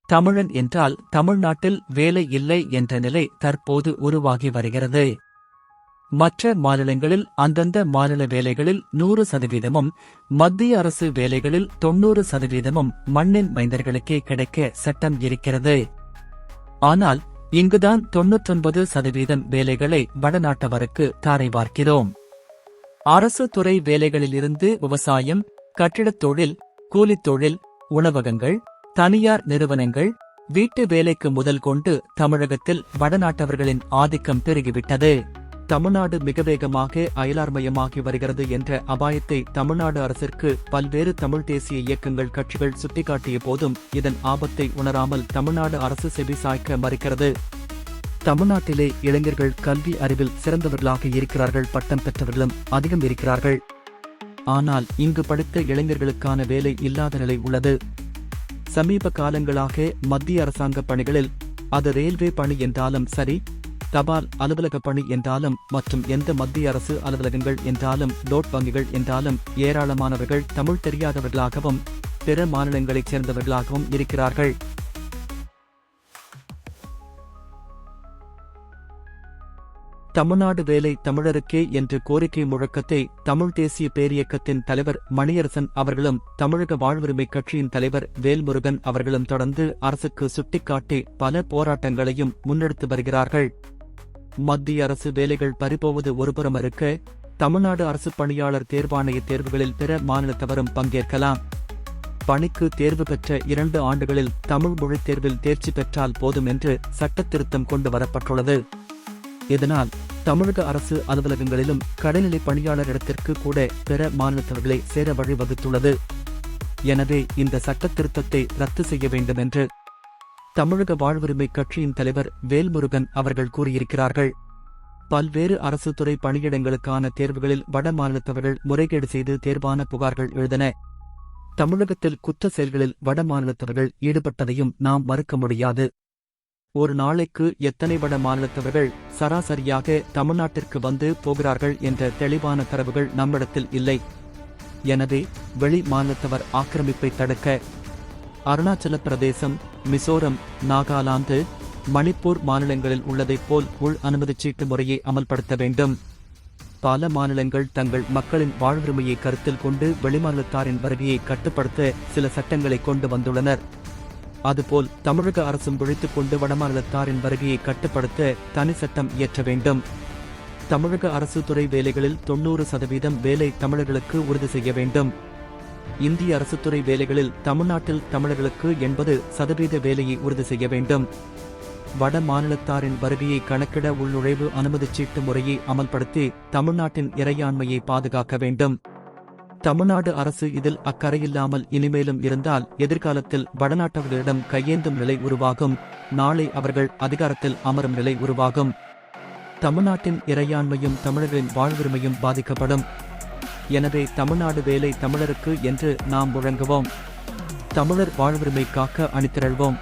தமிழன் என்றால் தமிழ்நாட்டில் வேலை இல்லை என்ற நிலை தற்போது உருவாகி வருகிறது. மற்ற மாநிலங்களில் அந்தந்த மாநில வேலைகளில் 100%, மத்திய அரசு வேலைகளில் 90% மண்ணின் மைந்தர்களுக்கே கிடைக்க சட்டம் இருக்கிறது. ஆனால் இங்குதான் 99% வேலைகளை வடநாட்டவருக்கு தாரை பார்க்கிறோம். அரசு துறை வேலைகளிலிருந்து விவசாயம், கட்டிடத் தொழில், கூலித் தொழில், உணவகங்கள், தனியார் நிறுவனங்கள், வீட்டு வேலைக்கு முதல் கொண்டு தமிழகத்தில் வடநாட்டவர்களின் ஆதிக்கம் பெருகிவிட்டது. தமிழ்நாடு மிக வேகமாக அயலார்மயமாகி வருகிறது என்ற அபாயத்தை தமிழ்நாடு அரசிற்கு பல்வேறு தமிழ் தேசிய இயக்கங்கள் கட்சிகள் சுட்டிக்காட்டிய போதும் இதன் ஆபத்தை உணராமல் தமிழ்நாடு அரசு செவிசாய்க்க மறுக்கிறது. தமிழ்நாட்டிலே இளைஞர்கள் கல்வி அறிவில் சிறந்தவர்களாக இருக்கிறார்கள், பட்டம் பெற்றவர்களும் அதிகம் இருக்கிறார்கள். ஆனால் இங்கு படித்த இளைஞர்களுக்கான வேலை இல்லாத நிலை உள்ளது. சமீப காலங்களாக மத்திய அரசாங்க பணிகளில், அது ரயில்வே பணி என்றாலும் சரி, தபால் அலுவலக பணி என்றாலும் மற்றும் எந்த மத்திய அரசு அலுவலகங்கள் என்றாலும், லோட் வங்கிகள் என்றாலும் ஏராளமானவர்கள் தமிழ் தெரியாதவர்களாகவும் பிற மாநிலங்களைச் சேர்ந்தவர்களாகவும் இருக்கிறார்கள். தமிழ்நாடு வேலை தமிழருக்கே என்று கோரிக்கை முழக்கத்தை தமிழ் தேசிய பேரியக்கத்தின் தலைவர் மணியரசன் அவர்களும் தமிழக வாழ்வுரிமை கட்சியின் தலைவர் வேல்முருகன் அவர்களும் தொடர்ந்து அரசுக்கு சுட்டிக்காட்டி பல போராட்டங்களையும் முன்னெடுத்து வருகிறார்கள். மத்திய அரசு வேலைகள் பறிபோவது ஒருபுறம் இருக்க, தமிழ்நாடு அரசு பணியாளர் தேர்வாணைய தேர்வுகளில் பிற மாநிலத்தவரும் பங்கேற்கலாம். பணிக்கு தேர்வு பெற்ற 2 ஆண்டுகளில் தமிழ் மொழித் தேர்வில் தேர்ச்சி பெற்றால் போதும் என்று சட்டத்திருத்தம் கொண்டு வரப்பட்டுள்ளது. இதனால் தமிழக அரசு அலுவலகங்களிலும் கடைநிலை பணியாளர் இடத்திற்கு கூட பிற மாநிலத்தவர்களை சேர வழிவகுத்துள்ளது. எனவே இந்த சட்டத்திருத்தத்தை ரத்து செய்ய வேண்டும் என்று தமிழக வாழ்வுரிமை கட்சியின் தலைவர் வேல்முருகன் அவர்கள் கூறியிருக்கிறார்கள். பல்வேறு அரசு துறை பணியிடங்களுக்கான தேர்வுகளில் வட மாநிலத்தவர்கள் முறைகேடு செய்து தேர்வான புகார்கள் எழுந்தன. தமிழகத்தில் குற்ற செயல்களில் வட மாநிலத்தவர்கள் ஈடுபட்டதையும் நாம் மறுக்க முடியாது. ஒரு நாளைக்கு எத்தனை வட மாநிலத்தவர்கள் சராசரியாக தமிழ்நாட்டிற்கு வந்து போகிறார்கள் என்ற தெளிவான தரவுகள் நம்மிடத்தில் இல்லை. எனவே வெளி மாநிலத்தவர் ஆக்கிரமிப்பை தடுக்க அருணாச்சல பிரதேசம், மிசோரம், நாகாலாந்து, மணிப்பூர் மாநிலங்களில் உள்ளதைப் போல் உள் அனுமதிச் சீட்டு முறையை அமல்படுத்த வேண்டும். பல மாநிலங்கள் தங்கள் மக்களின் வாழ்வுரிமையை கருத்தில் கொண்டு வெளிமாநிலத்தாரின் வருகையை கட்டுப்படுத்த சில சட்டங்களை கொண்டு வந்துள்ளனர். அதுபோல் தமிழக அரசும் விழித்துக் கொண்டு வடமாநிலத்தாரின் வருகையை கட்டுப்படுத்த தனி சட்டம் இயற்ற வேண்டும். தமிழக அரசு துறை வேலைகளில் 90% வேலை தமிழர்களுக்கு உறுதி செய்ய வேண்டும். இந்திய அரசு துறை வேலைகளில் தமிழ்நாட்டில் தமிழர்களுக்கு 80% வேலையை உறுதி செய்ய வேண்டும். வட மாநிலத்தாரின் வருகையை கணக்கிட உள்நுழைவு அனுமதிச் சீட்டு முறையை அமல்படுத்தி தமிழ்நாட்டின் இறையாண்மையை பாதுகாக்க வேண்டும். தமிழ்நாடு அரசு இதில் அக்கறையில்லாமல் இனிமேலும் இருந்தால் எதிர்காலத்தில் வடநாட்டவர்களிடம் கையேந்தும் நிலை உருவாகும். நாளை அவர்கள் அதிகாரத்தில் அமரும் நிலை உருவாகும். தமிழ்நாட்டின் இறையாண்மையும் தமிழர்களின் வாழ்வுரிமையும் பாதிக்கப்படும். எனவே தமிழ்நாடு வேலை தமிழருக்கு என்று நாம் முழங்குவோம். தமிழர் வாழ்வுரிமை காக்க அணிதிரள்வோம்.